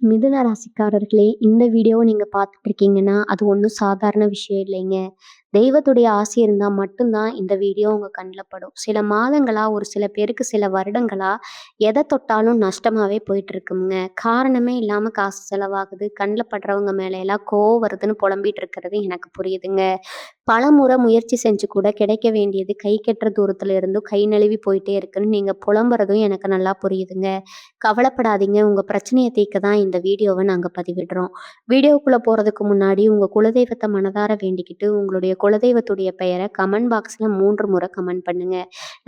மிதுன ராசிக்காரர்களே, இந்த வீடியோவ நீங்க பார்த்துட்டு இருக்கீங்கன்னா, அது ஒண்ணும் சாதாரண விஷயம் இல்லைங்க. தெய்வத்துடைய ஆசி இருந்தா மட்டும் தான் இந்த வீடியோ உங்க கண்ல படும். சில மாதங்களா, ஒரு சில பேருக்கு சில வருடங்களா, எத தொட்டாலும் நஷ்டமாவே போயிட்டுருக்குங்க. காரணமே இல்லாம காசு செலவாகுது. கண்ல படுறவங்க மேல எல்லாம் கோவம் வருதுன்னு புலம்பிட்டு இருக்கிறது எனக்கு புரியுதுங்க. பலமுறை முயற்சி செஞ்சு கூட கிடைக்க வேண்டியது கை கெட்டுற தூரத்துல இருந்தும் கை நழுவி போயிட்டே இருக்குன்னு நீங்க புலம்புறதும் எனக்கு நல்லா புரியுதுங்க. கவலைப்படாதீங்க. உங்க பிரச்சனைய தீர்க்க தான் இந்த வீடியோவ நாங்க பதிவிடுறோம். வீடியோக்குள்ள போறதுக்கு முன்னாடி உங்க குலதெய்வத்த மனதார வேண்டிக்கிட்டு, உங்களுடைய குலதெய்வத்துடைய பெயர கமெண்ட் பாக்ஸ்ல 3 முறை கமெண்ட் பண்ணுங்க.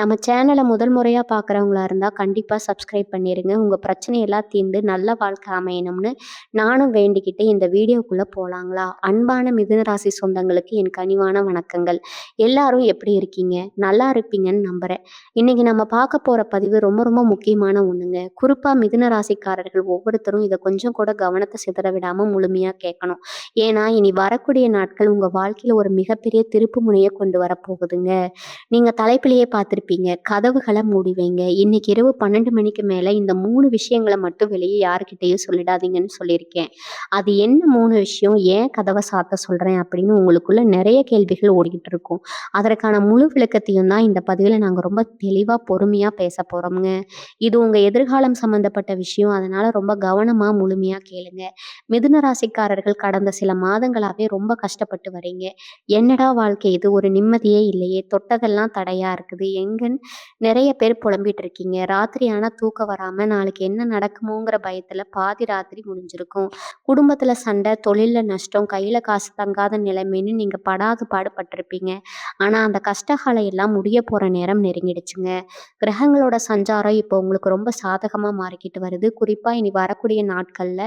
நம்ம சேனல முதல் முறையா பார்க்குறவங்களா இருந்தா கண்டிப்பா சப்ஸ்கிரைப் பண்ணிருங்க. உங்க பிரச்சனையெல்லாம் தீர்ந்து நல்ல வாழ்க்கை அமையணும்னு நானும் வேண்டிக்கிட்டு இந்த வீடியோக்குள்ள போலாங்களா? அன்பான மிதுன ராசி சொந்தங்களுக்கு என் கனிவான வணக்கங்கள். எல்லாரும் எப்படி இருக்கீங்க? நல்லா இருப்பீங்கன்னு நம்புறேன். இன்னைக்கு நம்ம பார்க்க போற பதிவு ரொம்ப ரொம்ப முக்கியமான ஒண்ணுங்க. குறிப்பா மிதுன ராசிக்காரர்கள் ஒவ்வொருத்தரும் இத கொஞ்சம் கூட கவனத்த சிதற விடாம முழுமையா கேட்கணும். ஏன்னா, இனி வரக்கூடிய நாட்கள் உங்க வாழ்க்கையில ஒரு மிகப்பெரிய திருப்பு முனைய கொண்டு வரப்போகுதுங்க. நீங்க தலைப்பிலேயே பார்த்திருப்பீங்க. கதவுகள மூடி வைங்க. இன்னைக்கு இரவு 12 மணிக்கு மேல இந்த 3 விஷயங்கள மட்டும் வெளிய யார்கிட்டயும் சொல்லிடாதீங்கன்னு சொல்லியிருக்கேன். அது என்ன 3 விஷயம்? ஏன் கதவ சாத்த சொல்றேன் அப்படின்னு உங்களுக்குள்ள நெறைய கேள்விகள் ஓடிக்கிட்டு இருக்கும். அதற்கான முழு விளக்கத்தையும் தான் இந்த பதிவுல நாங்க ரொம்ப தெளிவா, பொறுமையா பேசப் போறோம்ங்க. இது உங்க எதிர்காலம் சம்மந்தப்பட்ட விஷயம். அதனால ரொம்ப கவனமா, முழுமையா கேளுங்க. மிதுன ராசிக்காரர்கள் கடந்த சில மாதங்களாவே ரொம்ப கஷ்டப்பட்டு வரீங்க. என்னடா வாழ்க்கை இது! ஒரு நிம்மதியே இல்லையே! தொட்டதெல்லாம் தடையா இருக்குது. எங்கன்னு நெறைய பேர் புலம்பிட்டு இருக்கீங்க. ராத்திரி ஆனா தூக்கம் வராம, நாளைக்கு என்ன நடக்குமோங்கிற பயத்துல பாதி ராத்திரி முடிஞ்சிருக்கும். குடும்பத்துல சண்டை, தொழில்ல நஷ்டம், கையில காசு தங்காத நிலைமைன்னு நீங்க படாத பாடுபட்டிருப்பீங்க. ஆனா அந்த கஷ்டகாலம் எல்லாம் முடிய போற நேரம் நெருங்கிடுச்சுங்க. கிரகங்களோட சஞ்சாரம் இப்போ உங்களுக்கு ரொம்ப சாதகமா மாறிக்கிட்டு வருது. குறிப்பா இனி வரக்கூடிய நாட்கள்ல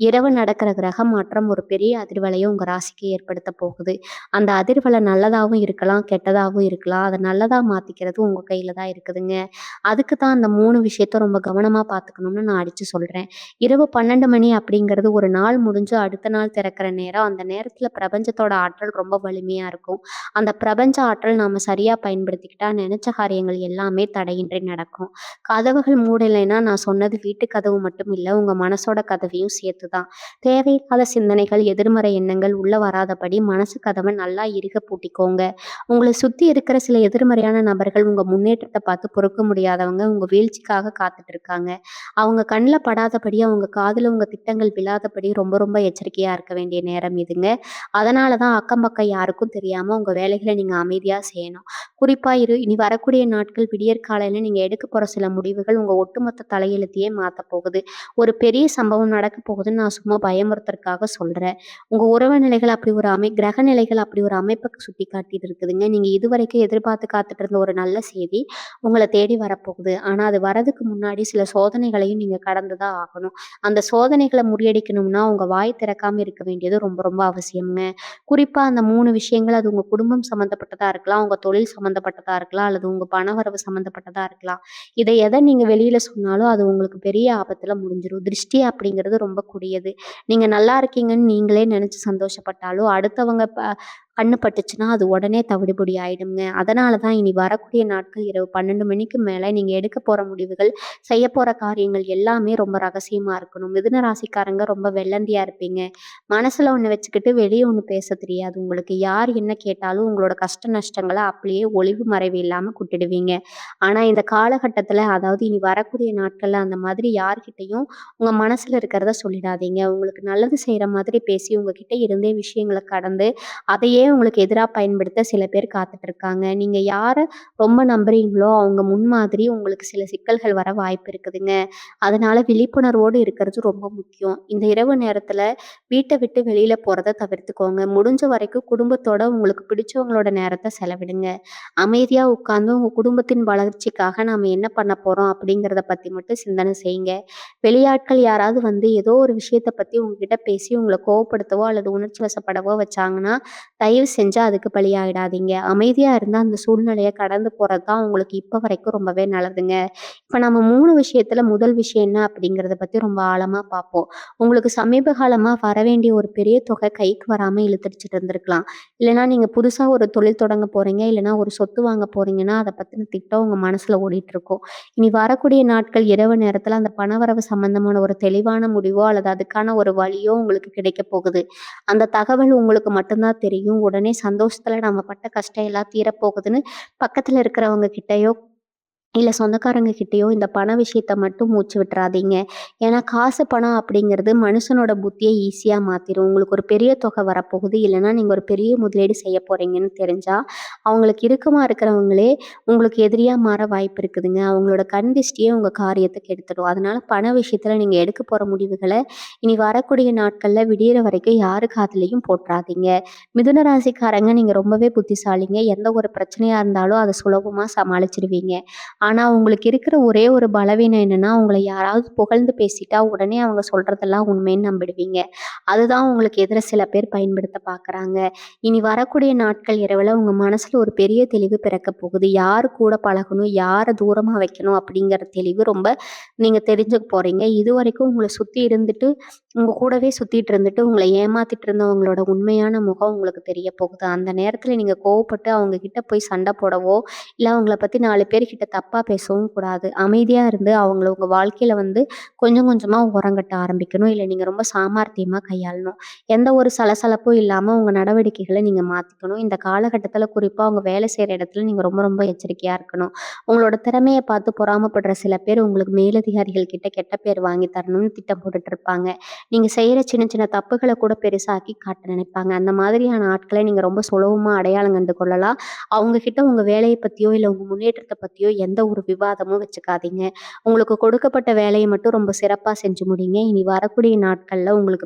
இரவு நடக்கிற கிரக மாற்றம் ஒரு பெரிய அதிர்வலைய உங்க ராசிக்கு ஏற்படுத்த போகுது. அந்த அதிர்வலை நல்லதாவும் இருக்கலாம், கெட்டதாவும் இருக்கலாம். அத நல்லதா மாத்திக்கிறது உங்க கையில தான் இருக்குதுங்க. அதுக்கு தான் அந்த 3 விஷயத்த ரொம்ப கவனமா பார்த்துக்கணும்னு நான் அடிச்சு சொல்றேன். இரவு 12 மணி அப்படிங்கிறது ஒரு நாள் முடிஞ்சு அடுத்த நாள் திறக்கிற நேரம். அந்த நேரத்துல பிரபஞ்சத்தோட ஆற்றல் ரொம்ப வலிமையா இருக்கும். அந்த பிரபஞ்ச ஆற்றல் நாம சரியா பயன்படுத்திக்கிட்டா நெனச்ச காரியங்கள் எல்லாமே தடையின்றி நடக்கும். கதவுகள் மூடலைன்னா நான் சொன்னது வீட்டு கதவு மட்டும் இல்ல, உங்க மனசோட கதவையும் சேர்த்து தான். தேவையில்லாத சிந்தனைகள், எதிர்மறை எண்ணங்கள் உள்ள வராதபடி மனசு கதவ நல்லா இறுக பூட்டிக்கோங்க. உங்கள சுத்தி இருக்கிற சில எதிர்மறையான நபர்கள் உங்க முன்னேற்றத்த பார்த்து பொறுக்க முடியாதவங்க உங்க வீழ்ச்சிக்காக காத்துட்டு இருக்காங்க. அவங்க கண்ல படாதபடி, அவங்க காதுல உங்க திட்டங்கள் விழாதபடி ரொம்ப ரொம்ப எச்சரிக்கையா இருக்க வேண்டிய நேரம் இதுங்க. அதனால தான் அக்கம் பக்கம் யாருக்கும் தெரியாம உங்க வேலைகள நீங்க அமைதியா செய்யணும். குறிப்பா இனி வரக்கூடிய நாட்கள் விடியற் காலையில நீங்க எடுக்க போற சில முடிவுகள் உங்க ஒட்டுமொத்த தலையெழுத்தையே மாத்தப் போகுது. ஒரு பெரிய சம்பவம் நடக்கப் போகுதுன்னு நான் சும்மா பயமுறுத்துறதுக்காக சொல்றேன். உங்க உறவு நிலைகள் அப்படி ஒரு கிரக நிலைகள் அப்படி ஒரு அமைப்புக்கு சுட்டி காட்டிட்டு இருக்குதுங்க. நீங்க இதுவரைக்கும் எதிர்பார்த்து காத்துட்டு இருந்த ஒரு நல்ல செய்தி உங்கள தேடி வரப்போகுது. ஆனா அது வரதுக்கு முன்னாடி சில சோதனைகளையும் நீங்க கடந்து தான் ஆகணும். அந்த சோதனைகள முறியடிக்கணும்னா உங்க வாய் திறக்காம இருக்க வேண்டியது ரொம்ப ரொம்ப அவசியம்ங்க. குறிப்பா அந்த 3 விஷயங்கள் அது உங்க குடும்பம் சம்மந்தப்பட்டதா இருக்கலாம், உங்க தொழில் சம்மந்தப்பட்டதா இருக்கலாம், அல்லது உங்க பணவரவு சம்மந்தப்பட்டதா இருக்கலாம். எத நீங்க வெளியில சொன்னாலும் அது உங்களுக்கு பெரிய ஆபத்துல முடிஞ்சிரும். திருஷ்டி அப்படிங்கிறது ரொம்ப கொடியது. நீங்க நல்லா இருக்கீங்கன்னு நீங்களே நெனச்சு சந்தோஷப்பட்டாலும், அடுத்தவங்க கண்ணு பட்டுச்சுன்னா அது உடனே தவிடுபொடி ஆயிடுங்க. அதனால தான் இனி வரக்கூடிய நாட்கள் இரவு 12 மணிக்கு மேல நீங்க எடுக்க போற முடிவுகள், செய்ய போற காரியங்கள் எல்லாமே ரொம்ப ரகசியமா இருக்கணும். மிதுன ராசிக்காரங்க ரொம்ப வெள்ளந்தியா இருப்பீங்க. மனசுல ஒண்ணு வச்சுக்கிட்டு வெளிய ஒண்ணு பேச தெரியாது உங்களுக்கு. யார் என்ன கேட்டாலும் உங்களோட கஷ்ட நஷ்டங்கள அப்படியே ஒளிவு மறைவு இல்லாம கொட்டிடுவீங்க. ஆனா இந்த காலகட்டத்துல, அதாவது இனி வரக்கூடிய நாட்கள்ல அந்த மாதிரி யார்கிட்டயும் உங்க மனசுல இருக்கிறத சொல்லிடாதீங்க. உங்களுக்கு நல்லது செய்ற மாதிரி பேசி உங்ககிட்ட இருந்தே விஷயங்கள கடந்து, அதையே உங்களுக்கு எதிரா பயன்படுத்த சில பேர் காத்துட்டு இருக்காங்க. நீங்க யார ரொம்ப நம்புறீங்களோ, அவங்க முன்மாதிரி உங்களுக்கு சில சிக்கல்கள் வர வாய்ப்பு இருக்குதுங்க. அதனால விழிப்புணர்வோடு இருக்கிறது ரொம்ப முக்கியம். இந்த இரவு நேரத்துல வீட்ட விட்டு வெளியில போறத தவிர்த்துக்கோங்க. முடிஞ்ச வரைக்கும் குடும்பத்தோட உங்களுக்கு பிடிச்சவங்களோட நேரத்த செலவிடுங்க. அமைதியா உட்கார்ந்து உங்க குடும்பத்தின் வளர்ச்சிக்காக நாம என்ன பண்ண போறோம் அப்படிங்கிறத பத்தி மட்டும் சிந்தனை செய்யுங்க. வெளியாட்கள் யாராவது வந்து ஏதோ ஒரு விஷயத்த பத்தி உங்ககிட்ட பேசி உங்கள கோவப்படுத்தவோ அல்லது உணர்ச்சி வசப்படவோ வச்சாங்கன்னா, தயவு செஞ்சு அதுக்கு பலியாயிடாதீங்க. அமைதியா இருந்தா அந்த சூழ்நிலைய கடந்து போறது தான் உங்களுக்கு இப்ப வரைக்கும் ரொம்பவே நல்லதுங்க. இப்ப நம்ம 3 விஷயத்துல முதல் விஷயம் என்ன அப்படிங்கிறத பத்தி ரொம்ப ஆழமா பார்ப்போம். உங்களுக்கு சமீப காலமா வரவேண்டிய ஒரு பெரிய தொகை கைக்கு வராம இழுத்தடிச்சுட்டு இருந்திருக்கலாம். இல்லன்னா நீங்க புதுசா ஒரு தொழில் தொடங்க போறீங்க, இல்லன்னா ஒரு சொத்து வாங்க போறீங்கன்னா, அத பத்தின திட்டம் உங்க மனசுல ஓடிட்டு இருக்கும். இனி வரக்கூடிய நாட்கள் இரவு நேரத்துல அந்த பணவரவு சம்பந்தமான ஒரு தெளிவான முடிவோ, அல்லது அதுக்கான ஒரு வழியோ உங்களுக்கு கிடைக்கப் போகுது. அந்த தகவல் உங்களுக்கு மட்டும் தான் தெரியும். உடனே சந்தோஷத்துல நம்ம பட்ட கஷ்டம் எல்லாம் தீரப்போகுதுன்னு பக்கத்துல இருக்கிறவங்க கிட்டயோ இல்ல சொந்தக்காரங்க கிட்டயோ இந்த பண விஷயத்த மட்டும் மூச்சு விட்டுறாதீங்க. ஏன்னா காசு, பணம் அப்படிங்கிறது மனுஷனோட புத்திய ஈஸியா மாத்திரும். உங்களுக்கு ஒரு பெரிய தொகை வரப்போகுது, இல்லன்னா நீங்க ஒரு பெரிய முதலீடு செய்ய போறீங்கன்னு தெரிஞ்சா, அவங்களுக்கு இறுக்கமா இருக்கிறவங்களே உங்களுக்கு எதிரியா மாற வாய்ப்பு இருக்குதுங்க. அவங்களோட கண் திஷ்டியே உங்க காரியத்த கெடுத்துடும். அதனால பண விஷயத்துல நீங்க எடுக்க போற முடிவுகள இனி வரக்கூடிய நாட்கள்ல விடியிற வரைக்கும் யாரு காதுலயும் போட்றாதீங்க. மிதுன ராசிக்காரங்க நீங்க ரொம்பவே புத்திசாலிங்க. எந்த ஒரு பிரச்சனையா இருந்தாலும் அத சுலபமா சமாளிச்சுருவீங்க. ஆனா, உங்களுக்கு இருக்கிற ஒரே ஒரு பலவீனம் என்னன்னா, உங்கள யாராவது புகழ்ந்து பேசிட்டா, உடனே அவங்க சொல்றதெல்லாம் உண்மைன்னு நம்பிடுவீங்க. அதுதான் உங்களுக்கு எதிர சில பேர் பயன்படுத்த பார்க்குறாங்க. இனி வரக்கூடிய நாட்கள் இரவுல உங்க மனசுல ஒரு பெரிய தெளிவு பிறக்கப் போகுது. யாரு கூட பழகணும், யார தூரமா வைக்கணும் அப்படிங்கிற தெளிவு ரொம்ப நீங்க தெரிஞ்சுக்க போறீங்க. இதுவரைக்கும் உங்கள சுத்தி இருந்துட்டு, உங்க கூடவே சுத்திட்டு இருந்துட்டு, உங்கள ஏமாத்திட்டு இருந்தவங்களோட உண்மையான முகம் உங்களுக்கு தெரிய போகுது. அந்த நேரத்துல நீங்க கோவப்பட்டு அவங்க கிட்ட போய் சண்டை போடவோ, இல்ல அவங்கள பத்தி 4 பேர்கிட்ட தப்பா பேசவும் கூடாது. அமைதியா இருந்து அவங்கள உங்க வாழ்க்கையில கொஞ்சம் கொஞ்சமா ஓரங்கட்ட ஆரம்பிக்கணும். இல்ல நீங்க ரொம்ப சாமர்த்தியமா கையாளணும். எந்த ஒரு சலசலப்பும் இல்லாம உங்க நடவடிக்கைகள நீங்க மாத்திக்கணும். இந்த காலகட்டத்தில குறிப்பா உங்க வேலை செய்ற இடத்துல நீங்க ரொம்ப ரொம்ப எச்சரிக்கையா இருக்கணும். உங்களோட திறமைய பார்த்து பொறாமப்படுற சில பேர் உங்களுக்கு மேலதிகாரிகள் கிட்ட கெட்ட பேர் வாங்கி தரணும்னு திட்டம் போட்டுட்டு இருப்பாங்க. நீங்க செய்யற சின்ன சின்ன தப்புகள கூட பெருசாக்கி காட்ட நினைப்பாங்க. அந்த மாதிரியான ஆட்கள நீங்க ரொம்ப சுலபமா அடையாளம் கண்டு கொள்ளலாம். அவங்க கிட்ட உங்க வேலைய பத்தியோ, இல்ல உங்க முன்னேற்றத்த பத்தியோ எந்த ஒரு விவாதமும் வச்சுக்காதீங்க. உங்களுக்கு கொடுக்கப்பட்ட வேலைய மட்டும் ரொம்ப சிறப்பா செஞ்சு முடிங்க. இனி வரக்கூடிய நாட்கள்ல உங்களுக்கு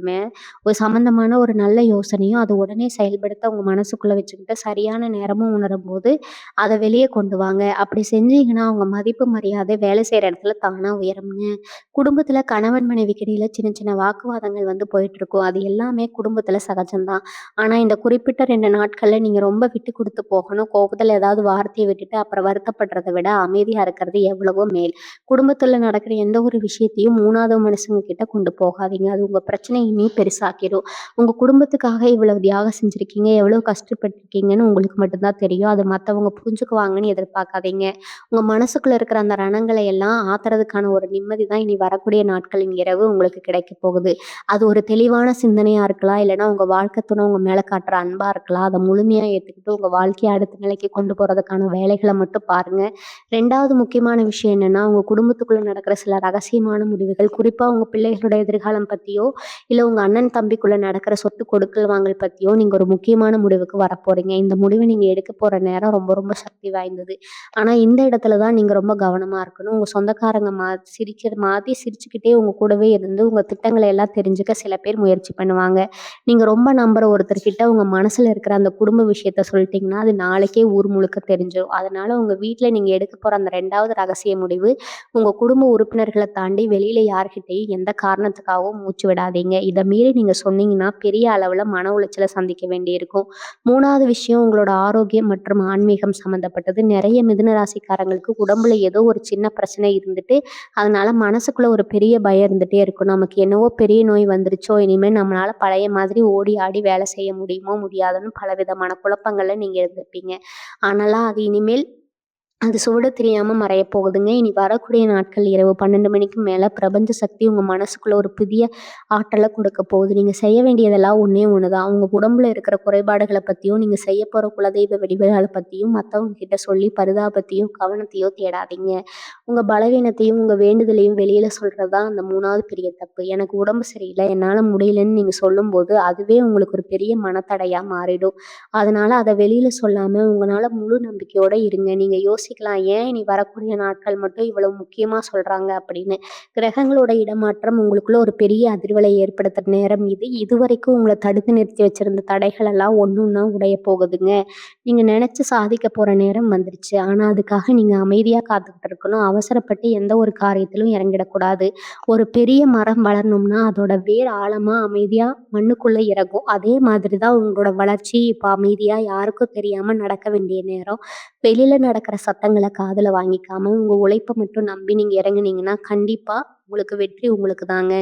ஒரு சம்மந்தமான ஒரு நல்ல யோசனையும், அத உடனே செயல்படுத்த உங்க மனசுக்குள்ள வச்சுக்கிட்டு சரியான நேரமும் உணரும்போது, அத வெளிய கொண்டு வாங்க. அப்படி செஞ்சீங்கன்னா, உங்க மதிப்பு, மரியாதை வேலை செய்ற இடத்துல தானா உயரும்ங்க. குடும்பத்துல கணவன் மனைவிக்கு இடையில சின்ன சின்ன வாக்குவாதங்கள் போயிட்டுருக்கும். அது எல்லாமே குடும்பத்துல சகஜம் தான். ஆனா, இந்த குறிப்பிட்ட 2 நாட்கள்ல நீங்க ரொம்ப விட்டு குடுத்து போகணும். கோபத்துல ஏதாவது வார்த்தைய விட்டுட்டு அப்புறம் வருத்தப்படுறத விட அமைதியா இருக்கிறது எவ்வளவோ மேல். குடும்பத்துல நடக்கிற எந்த ஒரு விஷயத்தையும் 3வது மனுஷங்க கிட்ட கொண்டு போகாதீங்க. அது உங்க பிரச்சனைய இன்னும் பெருசாக்கிரும். உங்க குடும்பத்துக்காக இவ்வளவு தியாகம் செஞ்சிருக்கீங்க, எவ்வளவு கஷ்டப்பட்டுருக்கீங்கன்னு உங்களுக்கு மட்டும் தான் தெரியும். அது மத்தவங்க புரிஞ்சுக்குவாங்கன்னு எதிர்பார்க்காதீங்க. உங்க மனசுக்குள்ள இருக்கிற அந்த ரணங்களை எல்லாம் ஆத்துறதுக்கான ஒரு நிம்மதி தான் இனி வரக்கூடிய நாட்களின் இரவு உங்களுக்கு கிடைக்கப் போகுது. அது ஒரு தெளிவான சிந்தனையா இருக்கலாம். இல்லன்னா உங்க வாழ்க்கை துணை உங்க மேல காட்டுற அன்பா இருக்கலாம். அத முழுமையா ஏத்துக்கிட்டு உங்க வாழ்க்கைய அடுத்த நிலைக்கு கொண்டு போறதுக்கான வேலைகள மட்டும் பாருங்க. 2வது முக்கியமான விஷயம் என்னன்னா, உங்க குடும்பத்துக்குள்ள நடக்கிற சில ரகசியமான முடிவுகள், குறிப்பா உங்க பிள்ளைகளோட எதிர்காலம் பத்தியோ, இல்ல உங்க அண்ணன் தம்பிக்குள்ள நடக்கிற சொத்து கொடுக்கல் வாங்கல் பத்தியோ நீங்க ஒரு முக்கியமான முடிவுக்கு வரப்போறீங்க. இந்த முடிவ நீங்க எடுக்க போற நேரம் ரொம்ப ரொம்ப சக்தி வாய்ந்தது. ஆனா இந்த இடத்துல தான் நீங்க ரொம்ப கவனமா இருக்கணும். உங்க சொந்தக்காரங்க சிரிக்கிற மாதிரி சிரிச்சுக்கிட்டே உங்க கூடவே இருந்து உங்க திட்டங்கள எல்லாம் தெரிஞ்சுக்க சில பேர் முயற்சி பண்ணுவாங்க. நீங்க ரொம்ப நம்புற ஒருத்தர்கிட்ட உங்க மனசுல இருக்கிற அந்த குடும்ப விஷயத்த சொல்லிட்டீங்கன்னா, அது நாளைக்கே ஊர் முழுக்க தெரிஞ்சிரும். அதனால உங்க வீட்ல நீங்க எடுக்க போற அந்த 2வது ரகசிய முடிவு, உங்க குடும்ப உறுப்பினர்கள தாண்டி வெளியில யார்கிட்டயும் எந்த காரணத்துக்காகவும் மூச்சு விடாதீங்க. இத மீறி நீங்க சொன்னீங்கன்னா, பெரிய அளவுல மன உளைச்சல சந்திக்க வேண்டியிருக்கும். 3வது விஷயம் உங்களோட ஆரோக்கியம் மற்றும் ஆன்மீகம் சம்மந்தப்பட்டது. நெறைய மிதுன ராசிக்காரங்களுக்கு உடம்புல ஏதோ ஒரு சின்ன பிரச்சனை இருந்துட்டு, அதனால மனசுக்குள்ள ஒரு பெரிய பயம் இருந்துட்டே இருக்கும். நமக்கு என்னவோ பெரிய நோய் வந்துருச்சோ! இனிமே நம்மளால பழைய மாதிரி ஓடி ஆடி வேலை செய்ய முடியுமோ! முடியாதுன்னு பலவிதமான குழப்பங்கள்ல நீங்க இருந்திருப்பீங்க. ஆனாலும் அது இனிமேல் அது சுவடு தெரியாம மறையப் போகுதுங்க. இனி வரக்கூடிய நாட்கள் இரவு 12 மணிக்கு மேல பிரபஞ்ச சக்தி உங்க மனசுக்குள்ள ஒரு புதிய ஆற்றல கொடுக்கப் போகுது. நீங்க செய்ய வேண்டியதெல்லாம் ஒண்ணே ஒண்ணு தான். உங்க உடம்புல இருக்கிற குறைபாடுகள பத்தியும், நீங்க செய்யப் போற குலதெய்வ வழிபாடுகள பத்தியும் மத்தவங்க கிட்ட சொல்லி பரிதாபத்தையோ, கவனத்தையோ தேடாதீங்க. உங்க பலவீனத்தையும், உங்க வேண்டுதலையும் வெளியில சொல்றது தான் அந்த 3வது பெரிய தப்பு. எனக்கு உடம்பு சரியில்ல, என்னால முடியலன்னு நீங்க சொல்லும்போது, அதுவே உங்களுக்கு ஒரு பெரிய மனத்தடையா மாறிடும். அதனால அத வெளியில சொல்லாம உங்கனால முழு நம்பிக்கையோட இருங்க. நீங்க யோசிக்கிற யோசிக்கலாம், ஏன் இனி வரக்கூடிய நாட்கள் மட்டும் இவ்வளவு முக்கியமா சொல்றாங்க அப்படின்னு. கிரகங்களோட இடமாற்றம் உங்களுக்குள்ள ஒரு பெரிய அதிர்வலை ஏற்படுத்துற நேரம் இது. இதுவரைக்கும் உங்கள தடுத்து நிறுத்தி வச்சிருந்த தடைகள் எல்லாம் ஒண்ணொண்ணா உடைய போகுதுங்க. நீங்க நெனச்சு சாதிக்க போற நேரம் வந்துருச்சு. ஆனா அதுக்காக நீங்க அமைதியா காத்துக்கிட்டு இருக்கணும். அவசரப்பட்டு எந்த ஒரு காரியத்திலும் இறங்கிடக்கூடாது. ஒரு பெரிய மரம் வளரணும்னா, அதோட வேர் ஆழமா, அமைதியா மண்ணுக்குள்ள இறங்கும். அதே மாதிரி தான் உங்களோட வளர்ச்சி இப்ப அமைதியா யாருக்கும் தெரியாம நடக்க வேண்டிய நேரம். வெளியில நடக்கிற சத்தங்கள காதுல வாங்கிக்காம, உங்க உழைப்ப மட்டும் நம்பி நீங்க இறங்குனீங்கன்னா, கண்டிப்பா உங்களுக்கு வெற்றி உங்களுக்கு தாங்க.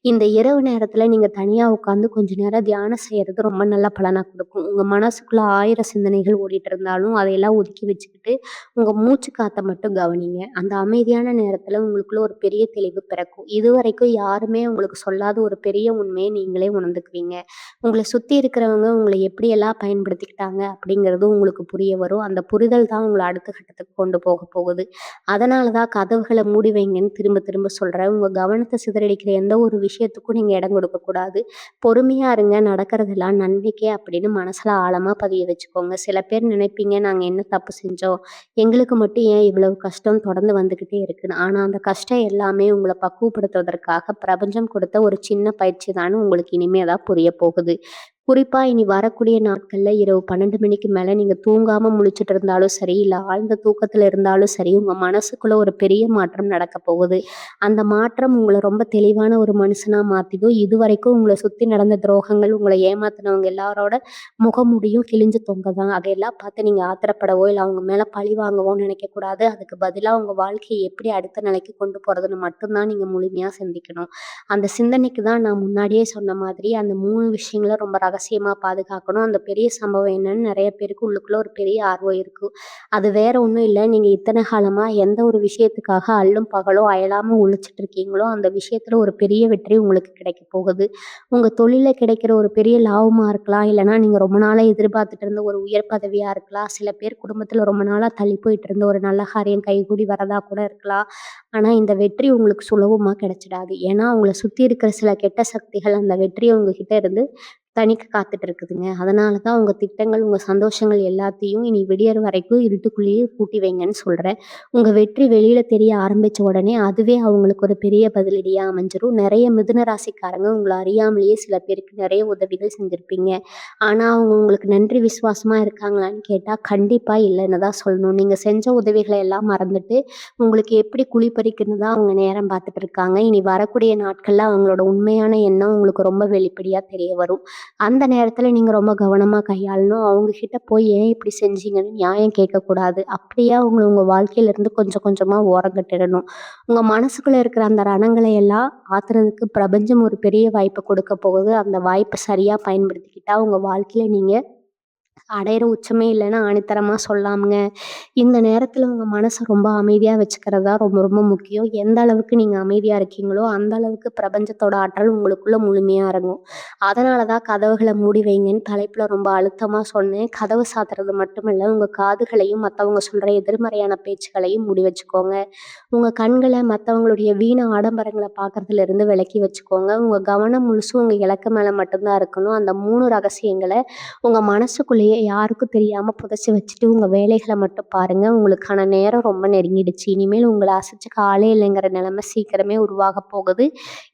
இந்த இரவு நேரத்துல நீங்க தனியா உட்காந்து கொஞ்ச நேரம் தியானம் செய்யறது ரொம்ப நல்ல பலனா குடுக்கும். உங்க மனசுக்குள்ள 1000 சிந்தனைகள் ஓடிட்டு இருந்தாலும், அதையெல்லாம் ஒதுக்கி வச்சுக்கிட்டு, உங்க மூச்சு காத்த மட்டும் கவனிங்க. அந்த அமைதியான நேரத்துல உங்களுக்குள்ள ஒரு பெரிய தெளிவு பிறக்கும். இதுவரைக்கும் யாருமே உங்களுக்கு சொல்லாத ஒரு பெரிய உண்மைய நீங்களே உணர்ந்துக்குவீங்க. உங்கள சுத்தி இருக்கிறவங்க உங்கள எப்படியெல்லாம் பயன்படுத்திக்கிட்டாங்க அப்படிங்கிறதும் உங்களுக்கு புரிய வரும். அந்த புரிதல் தான் உங்கள அடுத்த கட்டத்துக்கு கொண்டு போகுது. அதனால தான் கதவுகள மூடி வைங்கன்னு திரும்ப திரும்ப சொல்றேன். உங்க கவனத்த சிதறடிக்கிற எந்த ஒரு விஷயத்துக்கும் நீங்க இடம் கொடுக்கக்கூடாது. பொறுமையா இருங்க. நடக்கிறதெல்லாம் நன்மைக்கே அப்படின்னு மனசுல ஆழமா பதிய வச்சுக்கோங்க. சில பேர் நினைப்பீங்க, நாங்க என்ன தப்பு செஞ்சோம்? எங்களுக்கு மட்டும் ஏன் இவ்வளவு கஷ்டம் தொடர்ந்து வந்துகிட்டே இருக்குன்னு. ஆனா அந்த கஷ்டம் எல்லாமே உங்கள பக்குவப்படுத்துவதற்காக பிரபஞ்சம் கொடுத்த ஒரு சின்ன பயிற்சி தான்னு உங்களுக்கு இனிமே தான் புரிய போகுது. குறிப்பா இனி வரக்கூடிய நாட்கள்ல இரவு 12 மணிக்கு மேல நீங்க தூங்காம முழிச்சுட்டு இருந்தாலும் சரி, இல்ல ஆழ்ந்த தூக்கத்துல இருந்தாலும் சரி, உங்க மனசுக்குள்ள ஒரு பெரிய மாற்றம் நடக்கப் போகுது. அந்த மாற்றம் உங்கள ரொம்ப தெளிவான ஒரு மனுஷனா மாத்திடும். இதுவரைக்கும் உங்கள சுத்தி நடந்த துரோகங்கள், உங்கள ஏமாத்துனவங்க எல்லாரோட முகமூடியும் கிழிஞ்சு தொங்கதான். அதையெல்லாம் பார்த்து நீங்க ஆத்திரப்படவோ, இல்ல அவங்க மேல பழி வாங்கவோ நினைக்கக்கூடாது. அதுக்கு பதிலா உங்க வாழ்க்கைய எப்படி அடுத்த நிலைக்கு கொண்டு போறதுன்னு மட்டும் தான் நீங்க முழுமையா சிந்திக்கணும். அந்த சிந்தனைக்கு தான் நான் முன்னாடியே சொன்ன மாதிரி அந்த 3 விஷயங்கள ரொம்ப ரகசியமா பாதுகாக்கணும். அந்த பெரிய சம்பவம் என்னன்னு நெறைய பேருக்கு உள்ளுக்குள்ள ஒரு பெரிய ஆர்வம் இருக்கு. அது வேற ஒண்ணும் இல்ல. நீங்க இத்தன காலமா எந்த ஒரு விஷயத்துக்காக அல்லும் பகலும் அயலாம உழைச்சிட்டு இருக்கீங்களோ, அந்த விஷயத்துல ஒரு பெரிய வெற்றி உங்களுக்கு கிடைக்கப் போகுது. உங்க தொழில்ல கிடைக்கிற ஒரு பெரிய லாபமா இருக்கலாம். இல்லன்னா நீங்க ரொம்ப நாளா எதிர்பார்த்துட்டு இருந்த ஒரு உயர் பதவியா இருக்கலாம். சில பேர் குடும்பத்துல ரொம்ப நாளா தள்ளி போயிட்டு இருந்த ஒரு நல்ல காரியம் கைகூடி வரதா கூட இருக்கலாம். ஆனா இந்த வெற்றி உங்களுக்கு சுலபமா கிடைச்சிடாது. ஏன்னா, உங்கள சுத்தி இருக்கிற சில கெட்ட சக்திகள் அந்த வெற்றிய உங்ககிட்ட இருந்து தணிக்க காத்துட்டு இருக்குதுங்க. அதனால தான் உங்க திட்டங்கள், உங்க சந்தோஷங்கள் எல்லாத்தையும் இனி விடியற வரைக்கும் இருட்டுக்குள்ளேயே பூட்டி வைங்கன்னு சொல்றேன். உங்க வெற்றி வெளியில தெரிய ஆரம்பிச்ச உடனே, அதுவே அவங்களுக்கு ஒரு பெரிய பதிலடியா அமைஞ்சிரும். நெறைய மிதுன ராசிக்காரங்க உங்கள அறியாமலேயே சில பேருக்கு நெறைய உதவிகள் செஞ்சிருப்பீங்க. ஆனா, அவங்க உங்களுக்கு நன்றி விசுவாசமா இருக்காங்களான்னு கேட்டா, கண்டிப்பா இல்லன்னு தான் சொல்லணும். நீங்க செஞ்ச உதவிகள எல்லாம் மறந்துட்டு, உங்களுக்கு எப்படி குழி பறிக்கன்னு தான் அவங்க நேரம் பார்த்துட்டு இருக்காங்க. இனி வரக்கூடிய நாட்கள்ல அவங்களோட உண்மையான எண்ணம் உங்களுக்கு ரொம்ப வெளிப்படையா தெரிய வரும். அந்த நேரத்துல நீங்க ரொம்ப கவனமா கையாளணும். அவங்க கிட்ட போய் ஏன் இப்படி செஞ்சீங்கன்னு நியாயம் கேட்கக்கூடாது. அப்படியே அவங்கள உங்க வாழ்க்கையில இருந்து கொஞ்சம் கொஞ்சமா ஓரங்கட்டிடணும். உங்க மனசுக்குள்ள இருக்கிற அந்த ரணங்களை எல்லாம் ஆத்துறதுக்கு பிரபஞ்சம் ஒரு பெரிய வாய்ப்ப கொடுக்க போகுது. அந்த வாய்ப்ப சரியா பயன்படுத்திக்கிட்டா உங்க வாழ்க்கையில நீங்க அடையிற உச்சமே இல்லைன்னு ஆணித்தரமா சொல்லாம்ங்க. இந்த நேரத்துல உங்க மனச ரொம்ப அமைதியா வச்சுக்கிறது தான் ரொம்ப ரொம்ப முக்கியம். எந்த அளவுக்கு நீங்க அமைதியா இருக்கீங்களோ, அந்த அளவுக்கு பிரபஞ்சத்தோட ஆற்றல் உங்களுக்குள்ள முழுமையா இறங்கும். அதனால தான் கதவுகள மூடி வைங்கன்னு தலைப்புல ரொம்ப அழுத்தமா சொன்னேன். கதவு சாத்துறது மட்டும் இல்ல, உங்க காதுகளையும் மத்தவங்க சொல்ற எதிர்மறையான பேச்சுக்களையும் மூடி வச்சுக்கோங்க. உங்க கண்கள மத்தவங்களுடைய வீண் ஆடம்பரங்கள பார்க்கறதுல இருந்து விலக்கி வச்சுக்கோங்க. உங்க கவனம் முழுசும் உங்க இலக்கு மேல மட்டும் தான் இருக்கணும். அந்த 3 ரகசியங்கள உங்க மனசுக்குள்ளேயே யாருக்கும் தெரியாம புதைச்சு வச்சுட்டு உங்க வேலைகள மட்டும் பாருங்க. உங்களுக்கான நேரம் ரொம்ப நெருங்கிடுச்சு. இனிமேல் உங்கள அசைச்சுக்க ஆளே இல்லைங்கிற நிலைமை சீக்கிரமே உருவாகப் போகுது.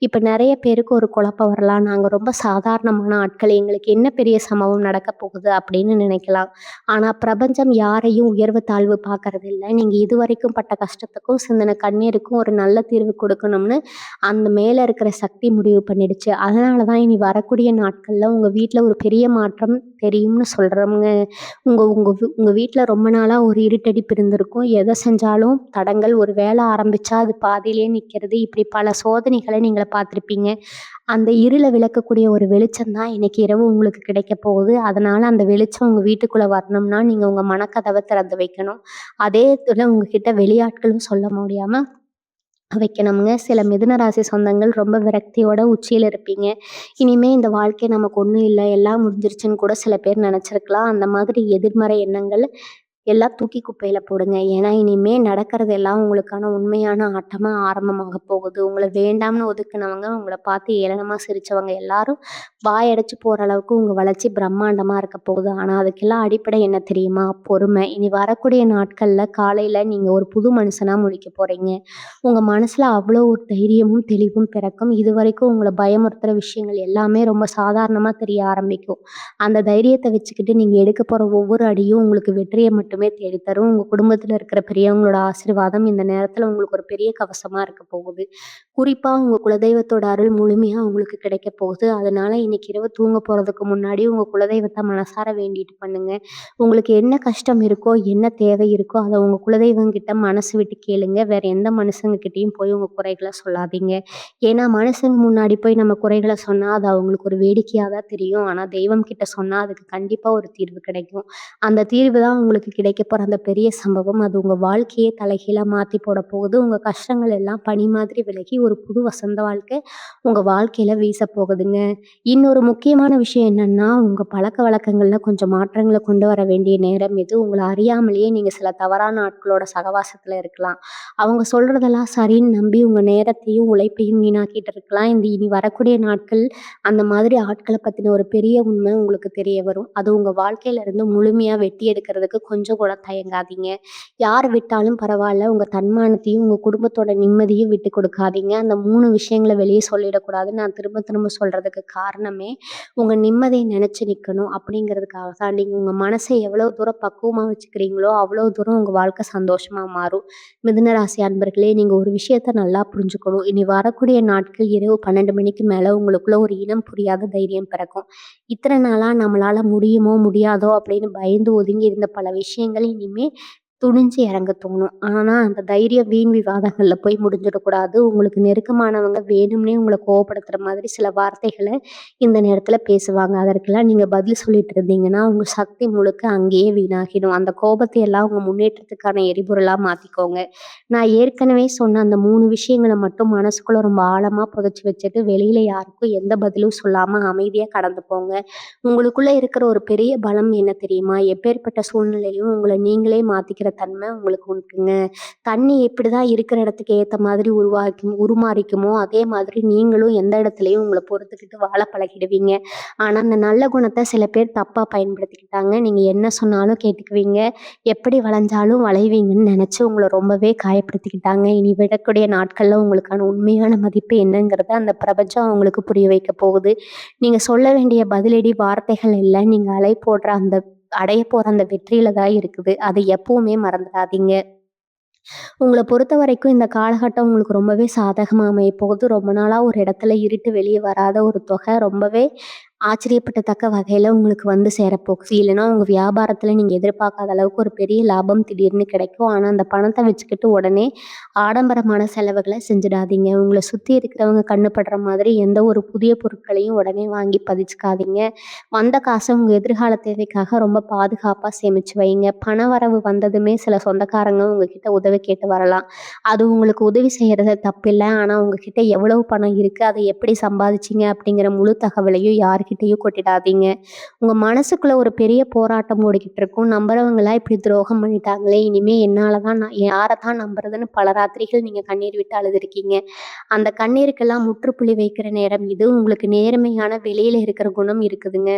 இப்ப நெறைய பேருக்கு ஒரு குழப்பம் வரலாம். நாங்க ரொம்ப சாதாரணமான ஆட்கள். எங்களுக்கு என்ன பெரிய சம்பவம் நடக்கப் போகுது அப்படின்னு நினைக்கலாம். ஆனா பிரபஞ்சம் யாரையும் உயர்வு தாழ்வு பார்க்கறதில்ல. நீங்க இதுவரைக்கும் பட்ட கஷ்டத்துக்கும் சிந்தின கண்ணீருக்கும் ஒரு நல்ல தீர்வு கொடுக்கணும்னு அந்த மேல இருக்கிற சக்தி முடிவு பண்ணிடுச்சு. அதனால தான் இனி வரக்கூடிய நாட்கள்ல உங்க வீட்ல ஒரு பெரிய மாற்றம் தெரியும்னு சொல்றோம்ங்க. உங்க உங்க உங்க வீட்ல ரொம்ப நாளா ஒரு இருட்டடிப்பு இருந்திருக்கும். எத செஞ்சாலும் தடங்கல். ஒரு வேலை ஆரம்பிச்சா அது பாதியிலேயே நிக்கிறது. இப்படி பல சோதனைகள நீங்க பார்த்திருப்பீங்க. அந்த இருள விளக்கக்கூடிய ஒரு வெளிச்சம் தான் இன்னைக்கு இரவு உங்களுக்கு கிடைக்கப் போகுது. அதனால அந்த வெளிச்சம் உங்க வீட்டுக்குள்ள வரணும்னா, நீங்க உங்க மனக்கதவ திறந்து வைக்கணும். அதே இதுல உங்ககிட்ட வெளியாட்களும் சொல்ல முடியாம வைக்கணும்ங்க. சில மிதுன ராசி சொந்தங்கள் ரொம்ப விரக்தியோட உச்சியில இருப்பீங்க. இனிமே இந்த வாழ்க்கை நமக்கு ஒண்ணும் இல்ல, எல்லாம் முடிஞ்சிருச்சுன்னு கூட சில பேர் நெனச்சிருக்கலாம். அந்த மாதிரி எதிர்மறை எண்ணங்கள் எல்லாம் தூக்கி குப்பையில போடுங்க. ஏன்னா, இனிமே நடக்கிறது எல்லாம் உங்களுக்கான உண்மையான ஆட்டமா ஆரம்பமாக போகுது. உங்கள வேண்டாம்னு ஒதுக்குனவங்க, உங்கள பார்த்து ஏளனமா சிரிச்சவங்க எல்லாரும் வாயடைச்சு போற அளவுக்கு உங்க வளர்ச்சி பிரம்மாண்டமா இருக்க போகுது. ஆனா, அதுக்கெல்லாம் அடிப்படை என்ன தெரியுமா? பொறுமை. இனி வரக்கூடிய நாட்கள்ல காலையில நீங்க ஒரு புது மனுஷனா முழிக்க போறீங்க. உங்க மனசுல அவ்வளோ ஒரு தைரியமும், தெளிவும் பிறக்கும். இதுவரைக்கும் உங்கள பயமுறுத்துற விஷயங்கள் எல்லாமே ரொம்ப சாதாரணமா தெரிய ஆரம்பிக்கும். அந்த தைரியத்த வச்சுக்கிட்டு நீங்க எடுக்க போற ஒவ்வொரு அடியும் உங்களுக்கு வெற்றிய மட்டுமே தேடித் தரும். உங்க குடும்பத்துல இருக்கிற பெரியவங்களோட ஆசீர்வாதம் இந்த நேரத்துல உங்களுக்கு ஒரு பெரிய கவசமா இருக்க போகுது. குறிப்பா உங்க குலதெய்வத்தோட அருள் முழுமையா உங்களுக்கு கிடைக்கப் போகுது. அதனால இன்னைக்கு இரவு தூங்க போறதுக்கு முன்னாடி உங்க குலதெய்வத்த மனசார வேண்டிட்டு பண்ணுங்க. உங்களுக்கு என்ன கஷ்டம் இருக்கோ, என்ன தேவை இருக்கோ, அத உங்க குலதெய்வம் கிட்ட மனசு விட்டு கேளுங்க. வேற எந்த மனுஷங்க கிட்டயும் போய் உங்க குறைகள சொல்லாதீங்க. ஏன்னா, மனுஷங்க முன்னாடி போய் நம்ம குறைகள சொன்னா, அது அவங்களுக்கு ஒரு வேடிக்கையா தான் தெரியும். ஆனா, தெய்வம் கிட்ட சொன்னா அதுக்கு கண்டிப்பா ஒரு தீர்வு கிடைக்கும். அந்த தீர்வு தான் உங்களுக்கு கிடைக்கப் போற அந்த பெரிய சம்பவம். அது உங்க வாழ்க்கையே தலைகீழா மாத்தி போடப் போகுது. உங்க கஷ்டங்கள் எல்லாம் பனி மாதிரி விலகி ஒரு புது வசந்த வாழ்க்கை உங்க வாழ்க்கையில வீசப் போகுதுங்க. இன்னொரு முக்கியமான விஷயம் என்னன்னா, உங்க பழக்கவழக்கங்கள்ல கொஞ்சம் மாற்றங்கள கொண்டு வர வேண்டிய நேரம் இது. உங்கள அறியாமலேயே நீங்க சில தவறான ஆட்களோட சகவாசத்துல இருக்கலாம். அவங்க சொல்றதெல்லாம் சரின்னு நம்பி உங்க நேரத்தையும், உழைப்பையும் வீணாக்கிட்டு இருக்கலாம். இனி வரக்கூடிய நாட்கள் அந்த மாதிரி ஆட்கள பத்தின ஒரு பெரிய உண்மை உங்களுக்கு தெரிய வரும். அது உங்க வாழ்க்கையில இருந்து முழுமையா வெட்டி எடுக்கிறதுக்கு கொஞ்சம் கூட தயங்காதீங்க. யார் விட்டாலும் பரவால்ல. உங்க தன்மானத்தையும், உங்க குடும்பத்தோட நிம்மதியும் விட்டுக் கொடுக்காதீங்க. அந்த 3 விஷயங்கள வெளிய சொல்லிடக்கூடாதுன்னு நான் திரும்ப திரும்ப சொல்றதுக்கு காரணமே, உங்க நிம்மதிய நெனச்சு நிக்கணும் அப்படிங்கிறதுக்காக தான். நீங்க உங்க மனச எவ்வளோ தூரம் பக்குவமா வச்சுக்கிறீங்களோ, அவ்வளோ தூரம் உங்க வாழ்க்கை சந்தோஷமா மாறும். மிதுன ராசி அன்பர்களே, நீங்க ஒரு விஷயத்த நல்லா புரிஞ்சுக்கணும். இனி வரக்கூடிய நாட்கள் இரவு 12 மணிக்கு மேல உங்களுக்குள்ள ஒரு இனம் புரியாத தைரியம் பிறக்கும். இத்தன நாளா நம்மளால முடியுமோ, முடியாதோ அப்படின்னு பயந்து ஒதுங்கி இருந்த பல விஷயங்கள் இனிமே துணிஞ்சு இறங்க தோணும். ஆனா, அந்த தைரியம் வீண் விவாதங்கள்ல போய் முடிஞ்சிடக்கூடாது. உங்களுக்கு நெருக்கமானவங்க வேணும்னே உங்கள கோவப்படுத்துற மாதிரி சில வார்த்தைகள இந்த நேரத்துல பேசுவாங்க. அதற்கெல்லாம் நீங்க பதில் சொல்லிட்டு இருந்தீங்கன்னா, உங்க சக்தி முழுக்க அங்கேயே வீணாகிடும். அந்த கோபத்தை எல்லாம் உங்க முன்னேற்றத்துக்கான எரிபொருளா மாத்திக்கோங்க. நான் ஏற்கனவே சொன்ன அந்த 3 விஷயங்கள மட்டும் மனசுக்குள்ள ரொம்ப ஆழமா புதைச்சு வச்சுட்டு, வெளியில யாருக்கும் எந்த பதிலும் சொல்லாம அமைதியா கடந்து போங்க. உங்களுக்குள்ள இருக்கிற ஒரு பெரிய பலம் என்ன தெரியுமா? எப்பேர்ப்பட்ட சூழ்நிலையிலும் உங்கள நீங்களே மாத்திக்கிற தன்மை உங்களுக்கு இருக்குங்க. தண்ணி எப்படிதான் இருக்கிற இடத்துக்கு ஏத்த மாதிரி உருமாறிக்குமோ, அதே மாதிரி நீங்களும் எந்த இடத்துலயும் உங்கள பொறுத்துக்கிட்டு வாழ பழகிடுவீங்க. ஆனா, அந்த நல்ல குணத்த சில பேர் தப்பா பயன்படுத்திக்கிட்டாங்க. நீங்க என்ன சொன்னாலும் கேட்டுக்குவீங்க. எப்படி வளைஞ்சாலும் வளைவீங்கன்னு நெனச்சு உங்கள ரொம்பவே காயப்படுத்திக்கிட்டாங்க. இனி விடக்கூடிய நாட்கள்ல உங்களுக்கான உண்மையான மதிப்பு என்னங்கிறத அந்த பிரபஞ்சம் உங்களுக்கு புரிய வைக்கப் போகுது. நீங்க சொல்ல வேண்டிய பதிலடி வார்த்தைகள் இல்ல. நீங்க அடையப் போற அந்த வெற்றியில தான் இருக்குது. அதை எப்பவுமே மறந்துடாதீங்க. உங்கள பொறுத்தவரைக்கும் இந்த காலகட்டம் உங்களுக்கு ரொம்பவே சாதகமா அமையப் போகுது. ரொம்ப நாளா ஒரு இடத்துல இருட்டு வெளிய வராத ஒரு தொகை ரொம்பவே ஆச்சரியப்படத்தக்க வகையில உங்களுக்கு வந்து சேரப்போகுது. இல்லைன்னா உங்க வியாபாரத்துல நீங்க எதிர்பார்க்காத அளவுக்கு ஒரு பெரிய லாபம் திடீர்னு கிடைக்கும். ஆனா அந்த பணத்த வச்சுக்கிட்டு உடனே ஆடம்பரமான செலவுகள செஞ்சுடாதீங்க. உங்கள சுத்தி இருக்கிறவங்க கண்ணு படுற மாதிரி எந்த ஒரு புதிய பொருட்களையும் உடனே வாங்கி பதிச்சுக்காதீங்க. வந்த காச உங்க எதிர்கால தேவைக்காக ரொம்ப பாதுகாப்பா சேமிச்சு வைங்க. பணவரவு வந்ததுமே சில சொந்தக்காரங்க உங்ககிட்ட உதவி கேட்டு வரலாம். அது உங்களுக்கு உதவி செய்யறது தப்பில்ல. ஆனா உங்ககிட்ட எவ்வளவு பணம் இருக்கு, அதை எப்படி சம்பாதிச்சீங்க அப்படிங்கிற முழு தகவலையும் யார்கிட்டயும் கொட்டிடாதீங்க. உங்க மனசுக்குள்ள ஒரு பெரிய போராட்டம் ஓடிக்கிட்டு இருக்கும். நம்புறவங்கலாம் இப்படி துரோகம் பண்ணிட்டாங்களே, இனிமே என்னால தான் நான் யார தான் நம்புறதுன்னு பல ராத்திரிகள் நீங்க கண்ணீர் விட்டு அழுதுருக்கீங்க. அந்த கண்ணீருக்கெல்லாம் முற்றுப்புள்ளி வைக்கிற நேரம் இது. உங்களுக்கு நேர்மையான வெளியில இருக்கிற குணம் இருக்குதுங்க.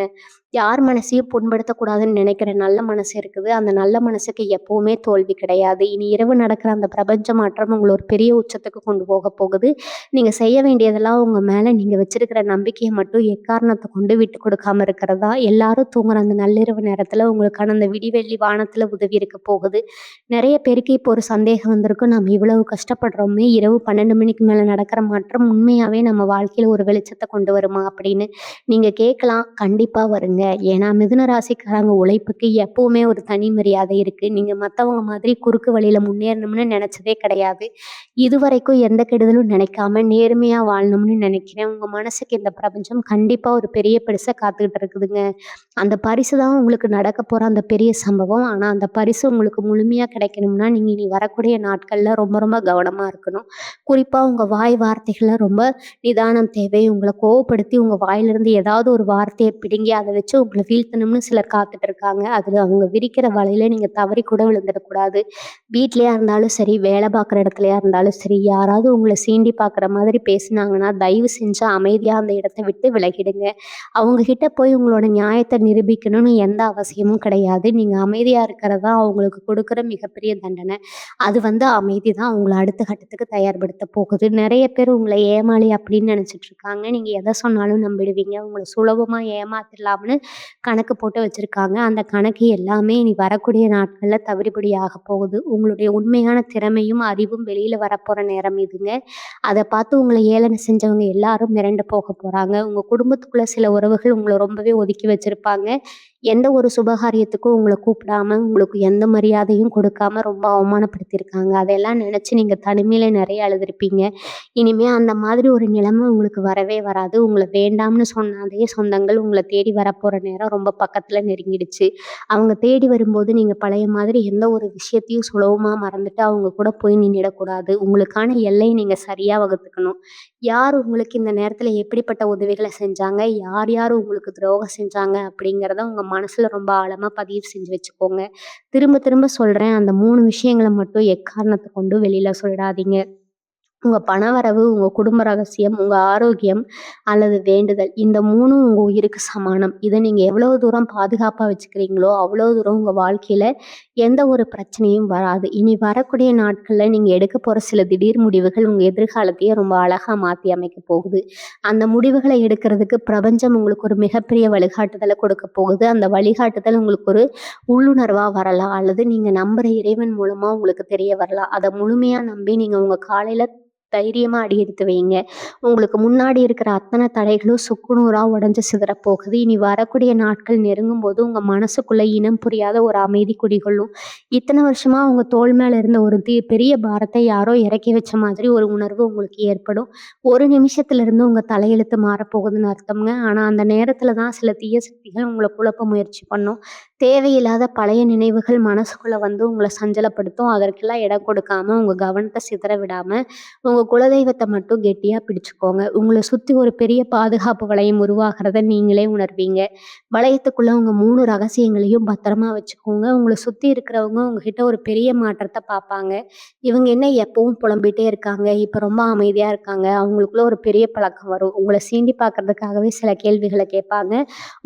யார் மனசையும் புண்படுத்தக்கூடாதுன்னு நினைக்கிற நல்ல மனசு இருக்குது. அந்த நல்ல மனசுக்கு எப்பவுமே தோல்வி கிடையாது. இனி இரவு நடக்கிற அந்த பிரபஞ்ச மாற்றம் உங்கள ஒரு பெரிய உச்சத்துக்கு கொண்டு போகப் போகுது. நீங்க செய்ய வேண்டியதெல்லாம் உங்க மேல நீங்க வச்சிருக்கிற நம்பிக்கைய மட்டும் எக்காரணத்த கொண்டு விட்டுக் கொடுக்காம இருக்கிறது தான். எல்லாரும் தூங்குற அந்த நள்ளிரவு நேரத்துல உங்களுக்கான அந்த விடிவெள்ளி வானத்துல உதவி இருக்கப் போகுது. நெறைய பேருக்கு இப்போ ஒரு சந்தேகம் வந்திருக்கும். நம்ம இவ்வளவு கஷ்டப்படுறோமே, இரவு 12 மணிக்கு மேல நடக்கிற மாற்றம் உண்மையாவே நம்ம வாழ்க்கையில ஒரு வெளிச்சத்த கொண்டு வருமா அப்படின்னு. நீங்க கேட்கலாம். கண்டிப்பா வருங்க. ஏன்னா மிதுன ராசிக்காரங்க உழைப்புக்கு எப்பவுமே ஒரு தனி மரியாதை இருக்கு. நீங்க மத்தவங்க மாதிரி குறுக்கு வழியில முன்னேறணும்னு நெனச்சதே கிடையாது. இதுவரைக்கும் எந்த கெடுதலும் நினைக்காம நேர்மையா வாழணும்னு நினைக்கிறேன். உங்க மனசுக்கு இந்த பிரபஞ்சம் கண்டிப்பா ஒரு பெரிய பரிச காத்துக்கிட்டு இருக்குதுங்க. அந்த பரிசு தான் உங்களுக்கு நடக்கப் போற அந்த பெரிய சம்பவம். ஆனா அந்த பரிசு உங்களுக்கு முழுமையா கிடைக்கணும்னா, நீங்க இனி வரக்கூடிய நாட்கள்ல ரொம்ப ரொம்ப கவனமா இருக்கணும். குறிப்பா உங்க வாய் வார்த்தைகள்ல ரொம்ப நிதானம் தேவை. உங்கள கோவப்படுத்தி உங்க வாயிலிருந்து ஏதாவது ஒரு வார்த்தைய பிடுங்கி அத வச்சு வச்சு உங்கள வீழ்த்தணும்னு சிலர் காத்துட்டு இருக்காங்க. அதுல அவங்க விரிக்கிற வலையில நீங்க தவறி கூட விழுந்துடக்கூடாது. வீட்லயா இருந்தாலும் சரி, வேலை பார்க்குற இடத்துலயா இருந்தாலும் சரி, யாராவது உங்கள சீண்டி பார்க்குற மாதிரி பேசுனாங்கன்னா, தயவு செஞ்சு அமைதியா அந்த இடத்த விட்டு விலகிடுங்க. அவங்க கிட்ட போய் உங்களோட நியாயத்த நிரூபிக்கணும்னு எந்த அவசியமும் கிடையாது. நீங்க அமைதியா இருக்கிறது தான் அவங்களுக்கு கொடுக்குற மிகப்பெரிய தண்டனை. அது அமைதி தான் உங்கள அடுத்த கட்டத்துக்கு தயார்படுத்த போகுது. நெறைய பேர் உங்கள ஏமாளி அப்படின்னு நெனச்சுட்டு இருக்காங்க. நீங்க எத சொன்னாலும் நம்பிடுவீங்க. உங்கள சுலபமா ஏமாத்திடலாம்னு கணக்கு போட்டு வச்சிருக்காங்க. அந்த கணக்கு எல்லாமே இனி வரக்கூடிய நாட்கள்ல தவிடுபொடி ஆகப் போகுது. உங்களுடைய உண்மையான திறமையும், அறிவும் வெளியில வரப்போற நேரம் இதுங்க. அத பார்த்து உங்கள ஏளனம் செஞ்சவங்க எல்லாரும் மிரண்டு போகப் போறாங்க. உங்க குடும்பத்துக்குள்ள சில உறவுகள் உங்கள ரொம்பவே ஒதுக்கி வச்சிருப்பாங்க. எந்த ஒரு சுபகாரியத்துக்கும் உங்கள கூப்பிடாம, உங்களுக்கு எந்த மரியாதையும் கொடுக்காம ரொம்ப அவமானப்படுத்தியிருக்காங்க. அதெல்லாம் நினைச்சு நீங்க தனிமையில நெறைய அழுதுருப்பீங்க. இனிமே அந்த மாதிரி ஒரு நிலைமை உங்களுக்கு வரவே வராது. உங்கள வேண்டாம்னு சொன்ன அதே சொந்தங்கள் உங்கள தேடி வரப்போற நேரம் ரொம்ப பக்கத்துல நெருங்கிடுச்சு. அவங்க தேடி வரும்போது நீங்க பழைய மாதிரி எந்த ஒரு விஷயத்தையும் சுலபமா மறந்துட்டு அவங்க கூட போய் நின்னுடக்கூடாது. உங்களுக்கான எல்லைய நீங்க சரியா வகுத்துக்கணும். யார் உங்களுக்கு இந்த நேரத்துல எப்படிப்பட்ட உதவிகள செஞ்சாங்க? யார் யார் உங்களுக்கு துரோகம் செஞ்சாங்க? அப்படிங்கிறத உங்க மனசுல ரொம்ப ஆழமா பதிவு செஞ்சு வச்சுக்கோங்க. திரும்ப திரும்ப சொல்றேன். அந்த 3 விஷயங்கள மட்டும் எக்காரணத்த கொண்டும் வெளியில சொல்லிடாதீங்க. உங்க பணவரவு, உங்க குடும்ப ரகசியம், உங்க ஆரோக்கியம் அல்லது வேண்டுதல். இந்த 3ம் உங்க உயிருக்கு சமானம். இத நீங்க எவ்வளவு தூரம் பாதுகாப்பா வச்சுக்கிறீங்களோ, அவ்வளோ தூரம் உங்க வாழ்க்கையில எந்த ஒரு பிரச்சனையும் வராது. இனி வரக்கூடிய நாட்கள்ல நீங்க எடுக்கப் போற சில திடீர் முடிவுகள் உங்க எதிர்காலத்தையே ரொம்ப அழகா மாத்தி அமைக்கப் போகுது. அந்த முடிவுகள எடுக்கிறதுக்கு பிரபஞ்சம் உங்களுக்கு ஒரு மிகப்பெரிய வழிகாட்டுதல கொடுக்கப் போகுது. அந்த வழிகாட்டுதல் உங்களுக்கு ஒரு உள்ளுணர்வா வரலாம். அல்லது நீங்க நம்புற இறைவன் மூலமா உங்களுக்கு தெரிய வரலாம். அத முழுமையா நம்பி நீங்க உங்க காலையில தைரியமா அடி எடுத்து வைங்க. உங்களுக்கு முன்னாடி இருக்கிற அத்தன தடைகளும் சுக்குநூறா உடைஞ்சு சிதறப் போகுது. இனி வரக்கூடிய நாட்கள் நெருங்கும்போது உங்க மனசுக்குள்ள இனம் புரியாத ஒரு அமைதி குடிகொள்ளும். இத்தன வருஷமா உங்க தோள் மேல இருந்த ஒரு பெரிய பாரத்த யாரோ இறக்கி வச்ச மாதிரி ஒரு உணர்வு உங்களுக்கு ஏற்படும். ஒரு நிமிஷத்துல இருந்து உங்க தலையெழுத்து மாறப்போகுதுன்னு அர்த்தம்ங்க. ஆனா அந்த நேரத்துல தான் சில தீய சக்திகள் உங்கள குழப்ப முயற்சி பண்ணும். தேவையில்லாத பழைய நினைவுகள் மனசுக்குள்ள உங்கள சஞ்சலப்படுத்தும். அதற்கெல்லாம் இடம் கொடுக்காம உங்க கவனத்த சிதற விடாம உங்க குலதெய்வத்த மட்டும் கெட்டியா பிடிச்சுக்கோங்க. உங்கள சுத்தி ஒரு பெரிய பாதுகாப்பு வளையம் உருவாகுறத நீங்களே உணர்வீங்க. வளையத்துக்குள்ள உங்க 3 ரகசியங்களையும் பத்திரமா வச்சுக்கோங்க. உங்கள சுத்தி இருக்கிறவங்க உங்ககிட்ட ஒரு பெரிய மாற்றத்த பார்ப்பாங்க. இவங்க என்ன எப்பவும் புலம்பிட்டே இருக்காங்க, இப்ப ரொம்ப அமைதியா இருக்காங்க. அவங்களுக்குள்ள ஒரு பெரிய பழக்கம் வரும். உங்கள சீண்டி பார்க்கறதுக்காகவே சில கேள்விகள கேட்பாங்க.